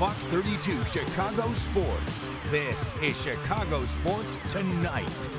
Fox 32 Chicago Sports. This is Chicago Sports Tonight.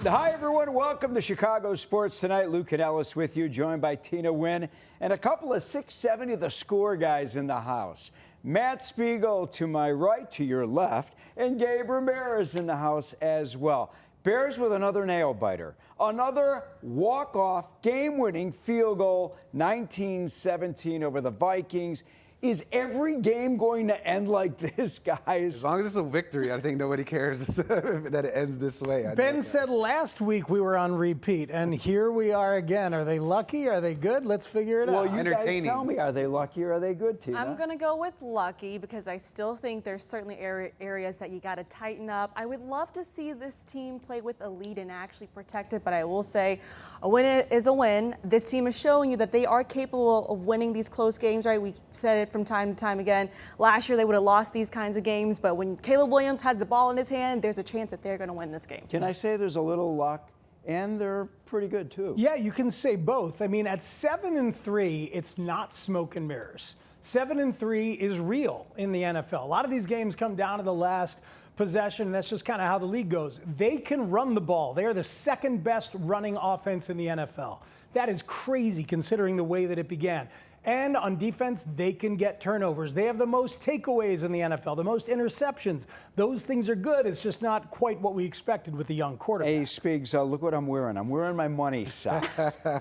Hi, everyone. Welcome to Chicago Sports Tonight. Luke and Ellis with you, joined by Tina Nguyen and a couple of 670 The Score guys in the house. Matt Spiegel to my right, to your left, and Gabe Ramirez in the house as well. Bears with another nail-biter. Another walk-off, game-winning field goal, 19-17 over the Vikings. Is every game going to end like this, guys? As long as it's a victory, I think nobody cares that it ends this way. Ben said last week we were on repeat, and here we are again. Are they lucky? Are they good? Let's figure it out. Well, you guys tell me, are they lucky or are they good, Tina? I'm going to go with lucky because I still think there's certainly areas that you got to tighten up. I would love to see this team play with a lead and actually protect it, but I will say a win is a win. This team is showing you that they are capable of winning these close games, right? We said it from time to time again. Last year they would have lost these kinds of games, but when Caleb Williams has the ball in his hand, there's a chance that they're going to win this game. Can I say there's a little luck? And they're pretty good, too. Yeah, you can say both. I mean, at 7-3, it's not smoke and mirrors. 7-3 is real in the NFL. A lot of these games come down to the last possession. That's just kind of how the league goes. They can run the ball. They are the second best running offense in the NFL. That is crazy considering the way that it began. And on defense, they can get turnovers. They have the most takeaways in the NFL, the most interceptions. Those things are good. It's just not quite what we expected with the young quarterback. Hey, Spiegs, look what I'm wearing. I'm wearing my money socks.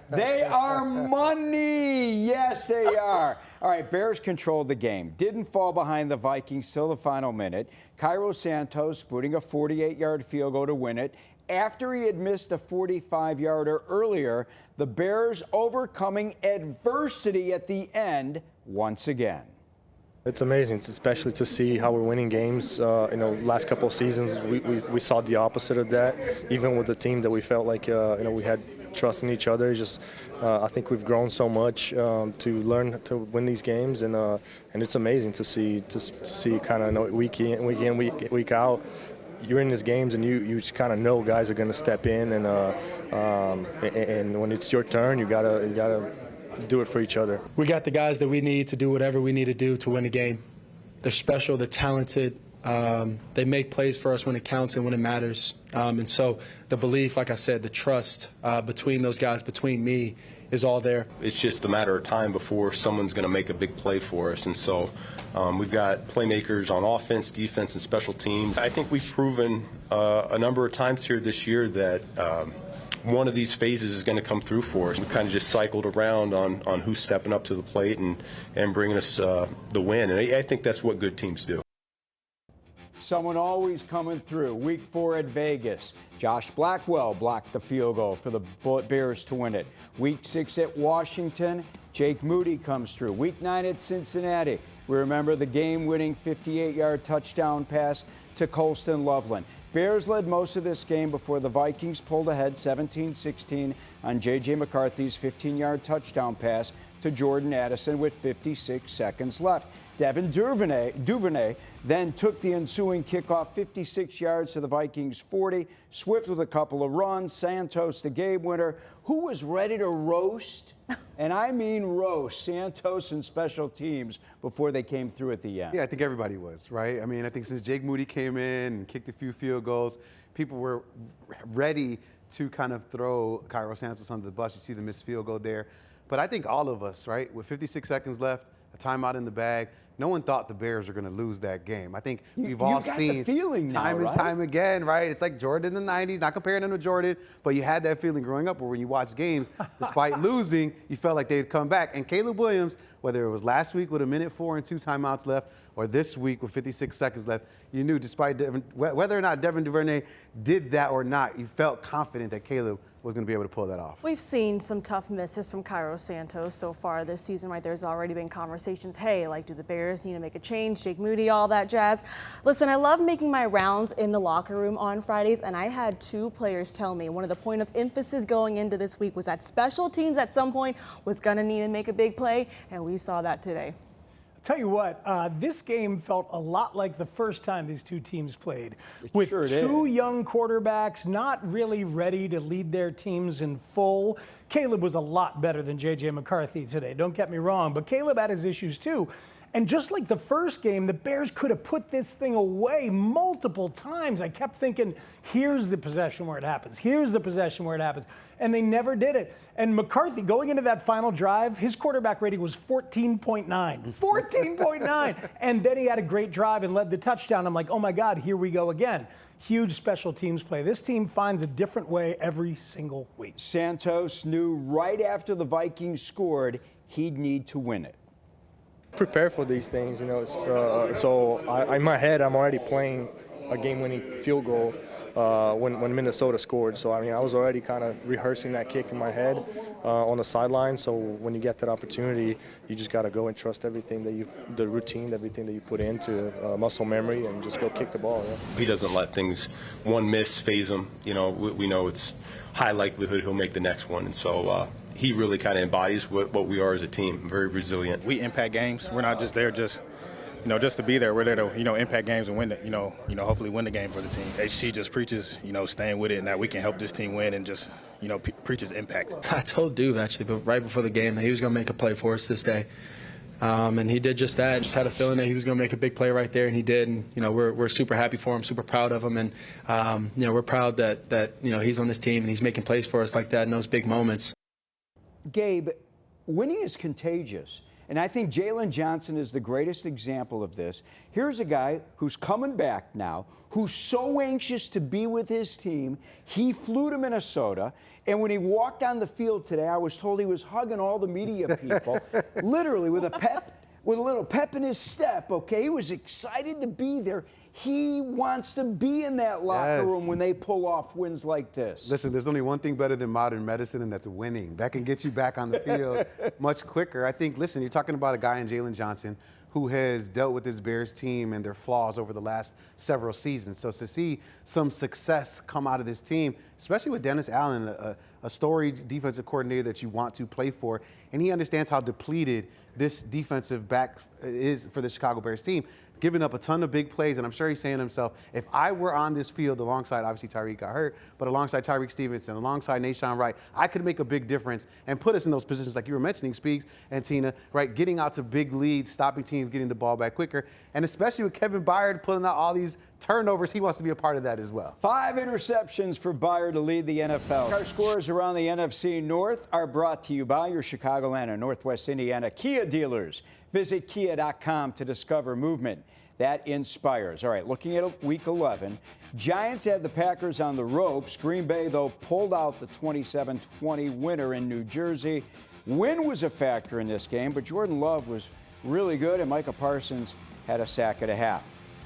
They are money. Yes, they are. All right, Bears controlled the game. Didn't fall behind the Vikings till the final minute. Cairo Santos putting a 48-yard field goal to win it. After he had missed a 45-yarder earlier, the Bears overcoming adversity at the end once again. It's amazing, especially to see how we're winning games. Last couple of seasons, we saw the opposite of that. Even with the team that we felt like, we had trust in each other. I think we've grown so much to learn to win these games, and it's amazing to see kind of week in, week out. You're in these games and you just kind of know guys are going to step in, and when it's your turn, you gotta do it for each other. We got the guys that we need to do whatever we need to do to win the game. They're special. They're talented. They make plays for us when it counts and when it matters. And so the belief, like I said, the trust between those guys, between me, is all there. It's just a matter of time before someone's going to make a big play for us. And so we've got playmakers on offense, defense, and special teams. I think we've proven a number of times here this year that one of these phases is going to come through for us. We kind of just cycled around on who's stepping up to the plate and bringing us the win. And I think that's what good teams do. Someone always coming through. Week 4 at Vegas. Josh Blackwell blocked the field goal for the Bears to win it. Week 6 at Washington. Jake Moody comes through. Week 9 at Cincinnati. We remember the game-winning 58-yard touchdown pass to Colston Loveland. Bears led most of this game before the Vikings pulled ahead 17-16 on J.J. McCarthy's 15-yard touchdown pass to Jordan Addison with 56 seconds left. Devin Duvernay then took the ensuing kickoff 56 yards to the Vikings 40. Swift with a couple of runs. Santos, the game winner, who was ready to roast, and I mean roast, Santos and special teams before they came through at the end. Yeah, I think everybody was, right? I mean, I think since Jake Moody came in and kicked a few field goals, people were ready to kind of throw Cairo Santos under the bus. You see the missed field goal there. But I think all of us, right, with 56 seconds left, a timeout in the bag, no one thought the Bears were going to lose that game. I think we've all seen time and time again, right? It's like Jordan in the 90s, not comparing him to Jordan, but you had that feeling growing up where when you watch games, despite losing, you felt like they'd come back. And Caleb Williams, whether it was last week with a minute 4 and 2 timeouts left, or this week with 56 seconds left, you knew despite whether or not Devin Duvernay did that or not, you felt confident that Caleb was going to be able to pull that off. We've seen some tough misses from Cairo Santos so far this season, right? There's already been conversations, hey, like, do the Bears need to make a change? Jake Moody, all that jazz. Listen, I love making my rounds in the locker room on Fridays, and I had 2 players tell me one of the point of emphasis going into this week was that special teams at some point was going to need to make a big play, and we saw that today. Tell you what, this game felt a lot like the first time these two teams played. With two young quarterbacks not really ready to lead their teams in full. Caleb was a lot better than J.J. McCarthy today, don't get me wrong, but Caleb had his issues too. And just like the first game, the Bears could have put this thing away multiple times. I kept thinking, here's the possession where it happens. Here's the possession where it happens. And they never did it. And McCarthy, going into that final drive, his quarterback rating was 14.9. 14.9. And then he had a great drive and led the touchdown. I'm like, oh my God, here we go again. Huge special teams play. This team finds a different way every single week. Santos knew right after the Vikings scored he'd need to win it. Prepare for these things, you know. In my head, I'm already playing a game-winning field goal when Minnesota scored. So, I mean, I was already kind of rehearsing that kick in my head on the sideline. So when you get that opportunity, you just got to go and trust everything the routine, everything that you put into muscle memory, and just go kick the ball. Yeah. He doesn't let things, one miss, phase him. You know, we know it's high likelihood he'll make the next one. And so he really kind of embodies what we are as a team, very resilient. We impact games. We're not just there just to be there. We're there to, impact games and win it, hopefully win the game for the team. HT just preaches, staying with it and that we can help this team win and just, preaches impact. I told Duve, actually, but right before the game that he was going to make a play for us this day. And he did just that. Just had a feeling that he was going to make a big play right there, and he did. And, we're super happy for him, super proud of him. And, we're proud that he's on this team and he's making plays for us like that in those big moments. Gabe, winning is contagious. And I think Jalen Johnson is the greatest example of this. Here's a guy who's coming back now, who's so anxious to be with his team. He flew to Minnesota, and when he walked on the field today, I was told he was hugging all the media people, literally with a little pep in his step, okay? He was excited to be there. He wants to be in that locker room when they pull off wins like this. Listen, there's only one thing better than modern medicine, and that's winning. That can get you back on the field much quicker. I think, listen, you're talking about a guy in Jalen Johnson who has dealt with this Bears team and their flaws over the last several seasons. So to see some success come out of this team, especially with Dennis Allen, a storied defensive coordinator that you want to play for, and he understands how depleted this defensive back is for the Chicago Bears team, giving up a ton of big plays, and I'm sure he's saying to himself, if I were on this field alongside, obviously Tyreek got hurt, but alongside Tyreek Stevenson, alongside Nashawn Wright, I could make a big difference and put us in those positions like you were mentioning, Speaks and Tina, right, getting out to big leads, stopping teams, getting the ball back quicker, and especially with Kevin Byard pulling out all these turnovers, he wants to be a part of that as well. 5 interceptions for Byard to lead the NFL. Our scores around the NFC North are brought to you by your Chicagoland and Northwest Indiana Kia dealers. Visit kia.com to discover movement that inspires. All right, looking at Week 11, Giants had the Packers on the ropes. Green Bay, though, pulled out the 27-20 winner in New Jersey. Win was a factor in this game, but Jordan Love was really good, and Micah Parsons had a sack and a half.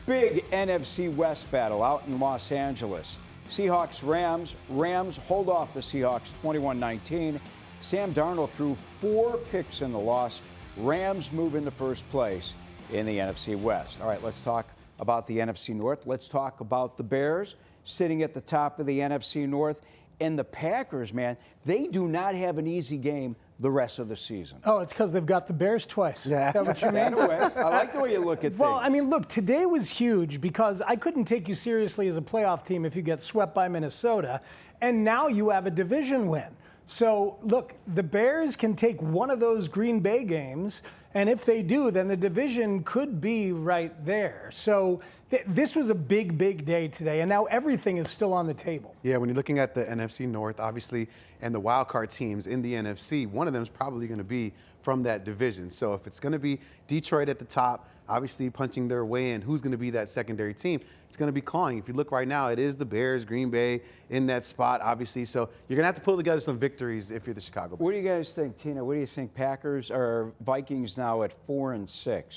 Big NFC West battle out in Los Angeles. Seahawks-Rams. Rams hold off the Seahawks 21-19. Sam Darnold threw 4 picks in the loss. Rams move into first place in the NFC West. All right, let's talk about the NFC North. Let's talk about the Bears sitting at the top of the NFC North. And the Packers, man, they do not have an easy game the rest of the season. Oh, it's because they've got the Bears twice. Yeah. Is that what you mean? I like the way you look at things. Well, I mean, look, today was huge because I couldn't take you seriously as a playoff team if you get swept by Minnesota. And now you have a division win. So, look, the Bears can take one of those Green Bay games, and if they do, then the division could be right there. So this was a big, big day today, and now everything is still on the table. Yeah, when you're looking at the NFC North, obviously, and the wild card teams in the NFC, one of them is probably going to be from that division. So if it's going to be Detroit at the top, obviously punching their way in, who's going to be that secondary team? It's going to be clawing. If you look right now, it is the Bears, Green Bay in that spot, obviously. So you're going to have to pull together some victories if you're the Chicago Bears. What do you guys think, Tina? What do you think? Packers or Vikings now at 4-6?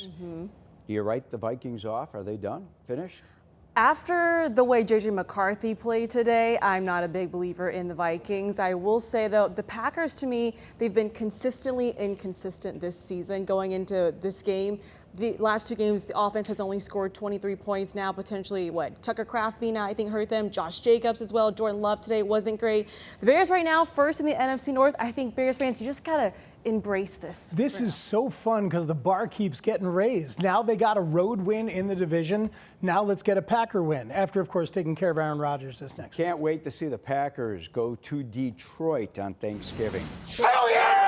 Mm-hmm. Do you write the Vikings off? Are they done? Finished? After the way J.J. McCarthy played today, I'm not a big believer in the Vikings. I will say, though, the Packers, to me, they've been consistently inconsistent this season going into this game. The last 2 games, the offense has only scored 23 points now, potentially, Tucker Kraft being out, I think, hurt them. Josh Jacobs as well. Jordan Love today wasn't great. The Bears right now, first in the NFC North. I think Bears fans, you just got to embrace this. This is so fun because the bar keeps getting raised. Now they got a road win in the division. Now let's get a Packer win after, of course, taking care of Aaron Rodgers this next week. Can't wait to see the Packers go to Detroit on Thanksgiving. Hell yeah!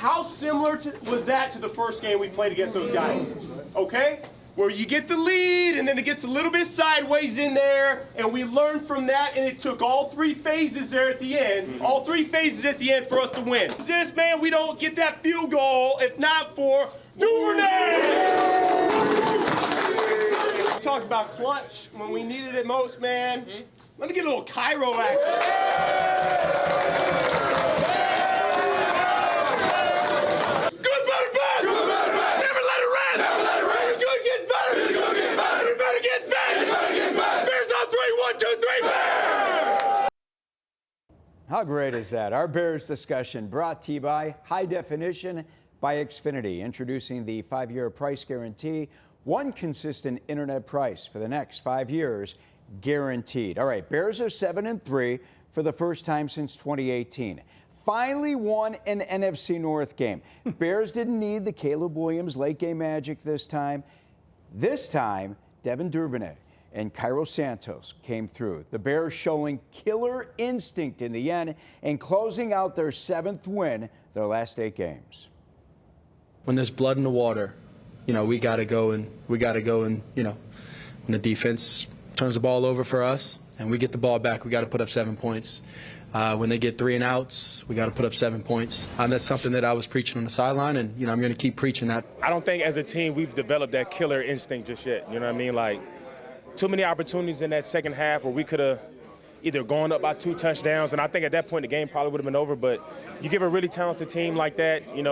how similar was that to the first game we played against those guys? Okay? Where you get the lead and then it gets a little bit sideways in there, and we learned from that, and it took all 3 phases there at the end, all 3 phases at the end for us to win. This, man, we don't get that field goal if not for Duvernay! Talk about clutch when we needed it most, man. Let me get a little Cairo action. Good, better, best! Good, better, best! Never let it rest! Never let it rest! Good gets better! Good gets better! Better gets better! Better gets better! Bears on 3, 1, 2, 3, Bears! How great is that? Our Bears discussion brought to you by High Definition by Xfinity, introducing the 5-year price guarantee. One consistent internet price for the next 5 years, guaranteed. All right, Bears are 7-3 for the first time since 2018. Finally won an NFC North game. Bears didn't need the Caleb Williams late game magic this time. This time, Devin Duvernay and Cairo Santos came through. The Bears showing killer instinct in the end and closing out their 7th win their last 8 games. When there's blood in the water, we got to go and when the defense turns the ball over for us and we get the ball back, we got to put up 7 points. When they get 3 and outs, we got to put up 7 points. That's something that I was preaching on the sideline, and I'm going to keep preaching that. I don't think as a team we've developed that killer instinct just yet. You know what I mean? Like, too many opportunities in that second half where we could have either gone up by 2 touchdowns, and I think at that point the game probably would have been over. But you give a really talented team like that, an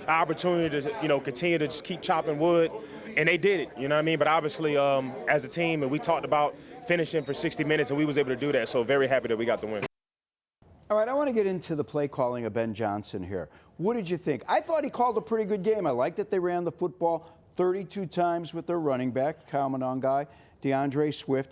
opportunity to, continue to just keep chopping wood, and they did it, you know what I mean? But obviously, as a team, and we talked about finishing for 60 minutes, and we was able to do that, so very happy that we got the win. All right, I want to get into the play calling of Ben Johnson here. What did you think? I thought he called a pretty good game. I liked that they ran the football 32 times with their running back, Kyle Monangai, DeAndre Swift.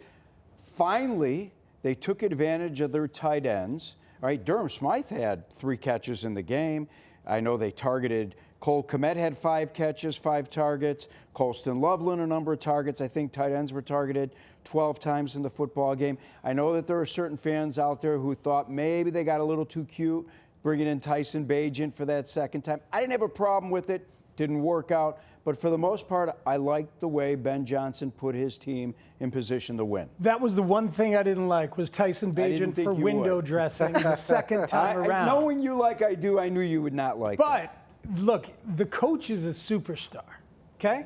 Finally, they took advantage of their tight ends. All right, Durham Smythe had 3 catches in the game. I know they targeted Cole Kmet had 5 catches, 5 targets. Colston Loveland, a number of targets. I think tight ends were targeted 12 times in the football game. I know that there are certain fans out there who thought maybe they got a little too cute bringing in Tyson Bagent for that second time. I didn't have a problem with it. Didn't work out. But for the most part, I liked the way Ben Johnson put his team in position to win. That was the one thing I didn't like, was Tyson Bagent for window dressing the second time around. Knowing you like I do, I knew you would not like that. But, look, the coach is a superstar, okay?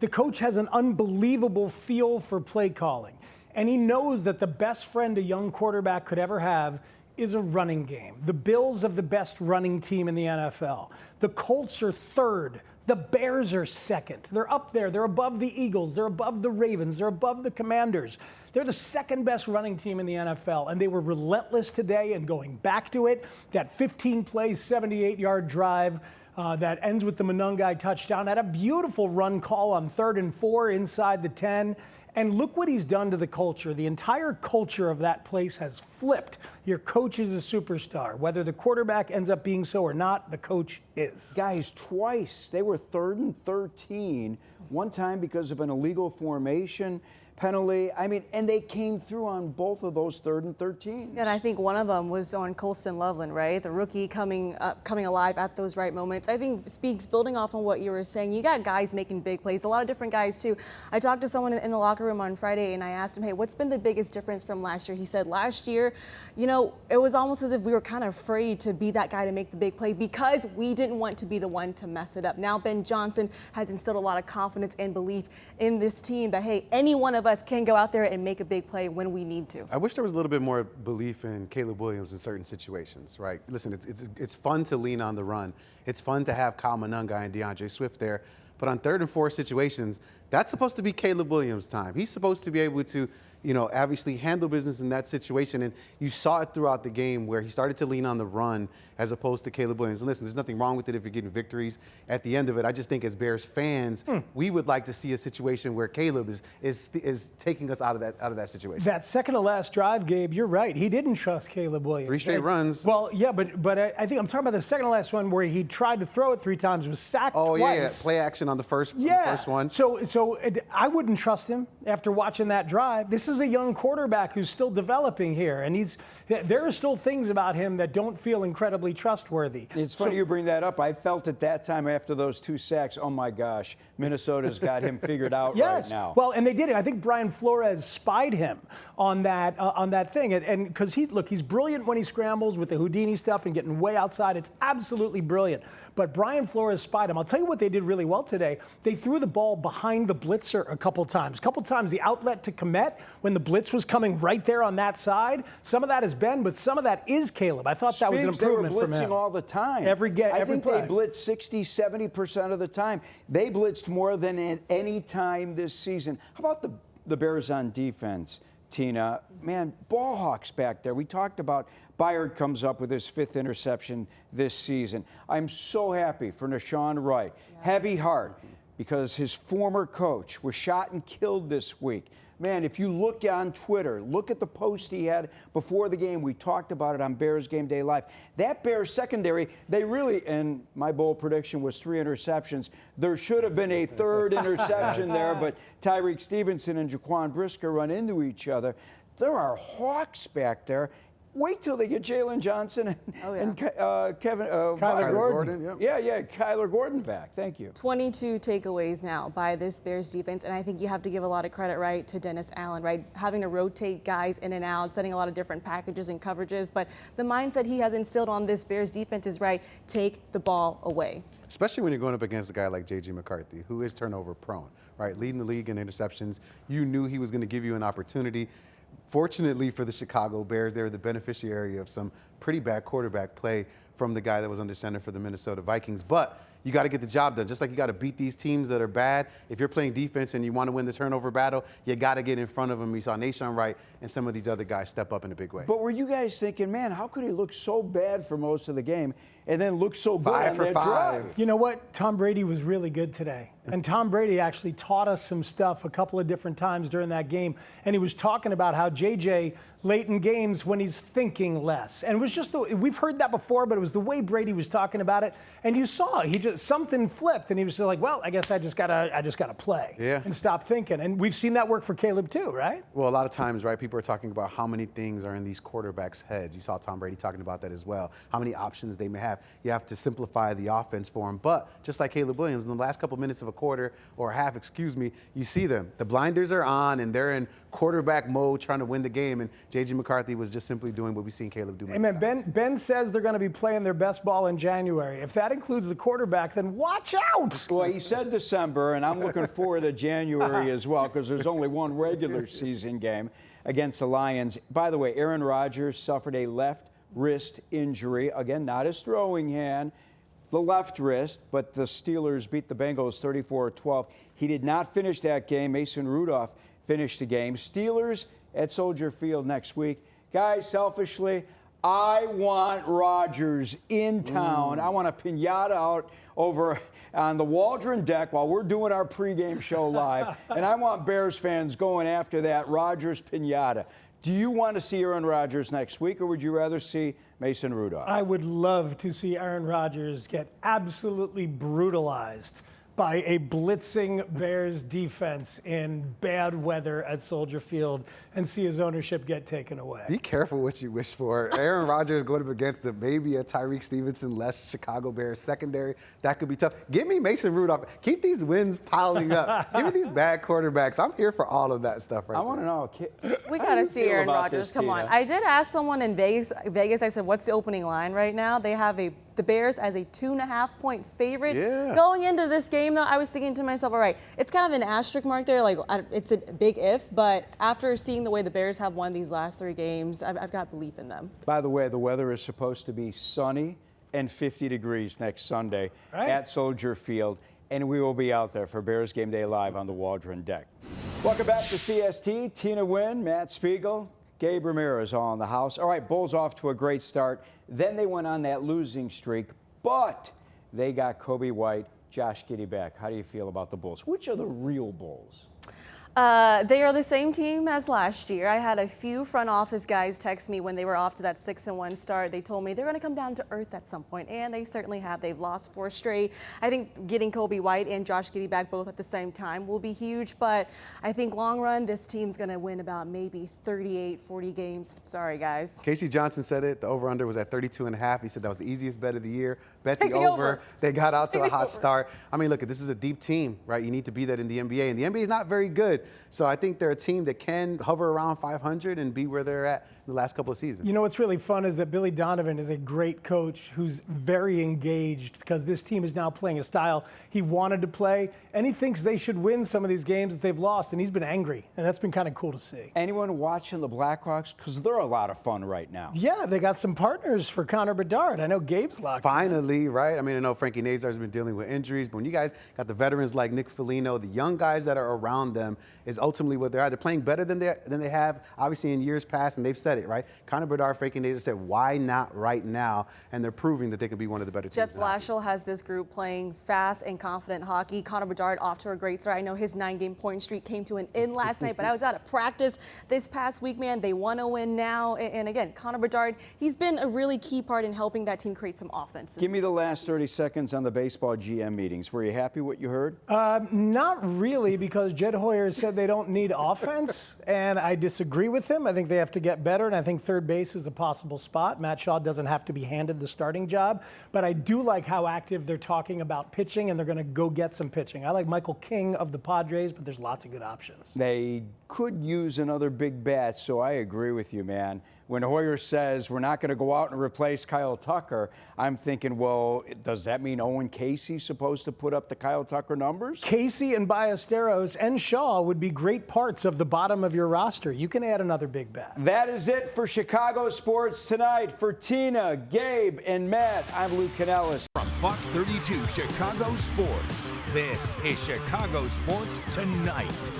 The coach has an unbelievable feel for play calling. And he knows that the best friend a young quarterback could ever have is a running game. The Bills have the best running team in the NFL. The Colts are 3rd. The Bears are 2nd. They're up there. They're above the Eagles. They're above the Ravens. They're above the Commanders. They're the 2nd best running team in the NFL, and they were relentless today and going back to it. That 15-play, 78-yard drive that ends with the Monangai touchdown. Had a beautiful run call on 3rd and 4 inside the 10. And look what he's done to the culture. The entire culture of that place has flipped. Your coach is a superstar. Whether the quarterback ends up being so or not, the coach is. Guys, twice they were 3rd and 13. One time because of an illegal formation penalty. I mean, and they came through on both of those 3rd and 13. And I think one of them was on Colston Loveland, right? The rookie coming alive at those right moments. I think speaks building off on what you were saying. You got guys making big plays, a lot of different guys too. I talked to someone in the locker room on Friday and I asked him, hey, what's been the biggest difference from last year? He said last year, it was almost as if we were kind of afraid to be that guy to make the big play because we didn't want to be the one to mess it up. Now Ben Johnson has instilled a lot of confidence and belief in this team that, hey, any one of us can go out there and make a big play when we need to. I wish there was a little bit more belief in Caleb Williams in certain situations, right? Listen, it's fun to lean on the run. It's fun to have Kyle Monangai and DeAndre Swift there. But on 3rd and 4 situations, that's supposed to be Caleb Williams' time. He's supposed to be able to, obviously handle business in that situation. And you saw it throughout the game where he started to lean on the run as opposed to Caleb Williams. And listen, there's nothing wrong with it if you're getting victories at the end of it. I just think as Bears fans, we would like to see a situation where Caleb is taking us out of that situation. That second to last drive, Gabe, you're right. He didn't trust Caleb Williams. 3 straight runs. Well, yeah, but I think I'm talking about the second to last one where he tried to throw it 3 times, was sacked twice. Yeah, play action on the first one. So I wouldn't trust him after watching that drive. This this is a young quarterback who's still developing here, and there are still things about him that don't feel incredibly trustworthy. It's funny you bring that up. I felt at that time after those 2 sacks, oh my gosh, Minnesota's got him figured out right now. Well, and they did it. I think Brian Flores spied him on that thing, and because he's brilliant when he scrambles with the Houdini stuff and getting way outside. It's absolutely brilliant. But Brian Flores spied him. I'll tell you what they did really well today. They threw the ball behind the blitzer a couple times. The outlet to Kmet when the blitz was coming right there on that side. Some of that is Ben, but some of that is Caleb. I thought that was an improvement from him. They were blitzing all the time. I think play. They blitzed 60, 70% of the time. They blitzed more than at any time this season. How about the Bears on defense, Tina? Man, ball hawks back there. We talked about Byard comes up with his 5th interception this season. I'm so happy for Nashawn Wright. Yeah. Heavy heart, because his former coach was shot and killed this week. Man, if you look on Twitter, look at the post he had before the game. We talked about it on Bears Game Day Live. That Bears secondary, they really, and my bold prediction was 3 interceptions. There should have been a 3rd interception there, but Tyreek Stevenson and Jaquan Brisker run into each other. There are hawks back there. Wait till they get Jalen Johnson and Kyler Gordon. Kyler Gordon back. Thank you. 22 takeaways now by this Bears defense, and I think you have to give a lot of credit, right, to Dennis Allen, right, having to rotate guys in and out, setting a lot of different packages and coverages. But the mindset he has instilled on this Bears defense is, right, take the ball away. Especially when you're going up against a guy like J.J. McCarthy, who is turnover prone, right, leading the league in interceptions. You knew he was going to give you an opportunity. Fortunately for the Chicago Bears, they were the beneficiary of some pretty bad quarterback play from the guy that was under center for the Minnesota Vikings. But you got to get the job done. Just like you got to beat these teams that are bad. If you're playing defense and you want to win the turnover battle, you got to get in front of them. You saw Nashawn Wright and some of these other guys step up in a big way. But were you guys thinking, man, how could he look so bad for most of the game and then look so good on that drive? You know what? Tom Brady was really good today. And Tom Brady actually taught us some stuff a couple of different times during that game. And he was talking about how JJ, late in games when he's thinking less. And it was just, we've heard that before, but it was the way Brady was talking about it. And you saw, something flipped. And he was just like, well, I guess I just gotta play and stop thinking. And we've seen that work for Caleb too, right? Well, a lot of times, right, people are talking about how many things are in these quarterbacks' heads. You saw Tom Brady talking about that as well. How many options they may have. You have to simplify the offense for them. But just like Caleb Williams, in the last couple minutes of a quarter or a half, you see them. The blinders are on and they're in quarterback mode trying to win the game. And J.J. McCarthy was just simply doing what we've seen Caleb do. Ben says they're going to be playing their best ball in January. If that includes the quarterback, then watch out. Well, he said December, and I'm looking forward to January as well, because there's only one regular season game against the Lions. By the way, Aaron Rodgers suffered a left wrist injury. Again, not his throwing hand, the left wrist, but the Steelers beat the Bengals 34-12. He did not finish that game. Mason Rudolph finished the game. Steelers at Soldier Field next week. Guys, selfishly, I want Rodgers in town. I want a piñata out over on the Waldron deck while we're doing our pregame show live. And I want Bears fans going after that Rodgers piñata. Do you want to see Aaron Rodgers next week, or would you rather see Mason Rudolph? I would love to see Aaron Rodgers get absolutely brutalized by a blitzing Bears defense in bad weather at Soldier Field and see his ownership get taken away. Be careful what you wish for. Aaron Rodgers going up against maybe a Tyreek Stevenson less Chicago Bears secondary. That could be tough. Give me Mason Rudolph. Keep these wins piling up. Give me these bad quarterbacks. I'm here for all of that stuff right I want to know. We got to see Aaron Rodgers. Come on. I did ask someone in Vegas, I said, what's the opening line right now? They have the Bears as a 2.5-point favorite. Yeah. Going into this game, though, I was thinking to myself, all right, it's kind of an asterisk mark there. Like, it's a big if, but after seeing the way the Bears have won these last 3 games, I've got belief in them. By the way, the weather is supposed to be sunny and 50 degrees next Sunday at Soldier Field, and we will be out there for Bears Game Day Live on the Waldron deck. Welcome back to CST. Tina Nguyen, Matt Spiegel, Gabe Ramirez all in the house. All right, Bulls off to a great start. Then they went on that losing streak, but they got Kobe White, Josh Giddey back. How do you feel about the Bulls? Which are the real Bulls? They are the same team as last year. I had a few front office guys text me when they were off to that 6-1 start. They told me they're going to come down to earth at some point, and they certainly have. They've lost 4 straight. I think getting Kobe White and Josh Giddey back both at the same time will be huge, but I think long run, this team's going to win about maybe 38, 40 games. Sorry, guys. Casey Johnson said it. The over-under was at 32.5. He said that was the easiest bet of the year. Bet the over. They got out to a hot start. I mean, look, this is a deep team, right? You need to be that in the NBA, and the NBA is not very good. So I think they're a team that can hover around 500 and be where they're at in the last couple of seasons. You know what's really fun is that Billy Donovan is a great coach who's very engaged because this team is now playing a style he wanted to play, and he thinks they should win some of these games that they've lost, and he's been angry, and that's been kind of cool to see. Anyone watching the Blackhawks? Because they're a lot of fun right now. Yeah, they got some partners for Connor Bedard. I know Gabe's locked in. Finally, right? I mean, I know Frankie Nazar's been dealing with injuries, but when you guys got the veterans like Nick Foligno, the young guys that are around them is ultimately what they're at. They're playing better than they have, obviously, in years past, and they've said it, right? Connor Bedard, Frankie Nazar said, why not right now? And they're proving that they can be one of the better teams. Jeff Blashill has this group playing fast and confident hockey. Connor Bedard off to a great start. I know his 9-game point streak came to an end last night, but I was out of practice this past week, man. They want to win now. And again, Connor Bedard, he's been a really key part in helping that team create some offense. Give me the last 30 seconds on the baseball GM meetings. Were you happy what you heard? Not really, because Jed Hoyer said they don't need offense, and I disagree with him. I think they have to get better, and I think third base is a possible spot. Matt Shaw doesn't have to be handed the starting job, but I do like how active they're talking about pitching, and they're going to go get some pitching. I like Michael King of the Padres, but there's lots of good options. They could use another big bat, so I agree with you, man. When Hoyer says we're not going to go out and replace Kyle Tucker, I'm thinking, well, does that mean Owen Casey's supposed to put up the Kyle Tucker numbers? Casey and Ballesteros and Shaw would be great parts of the bottom of your roster. You can add another big bat. That is it for Chicago Sports Tonight. For Tina, Gabe, and Matt, I'm Luke Canellis. From Fox 32 Chicago Sports, this is Chicago Sports Tonight.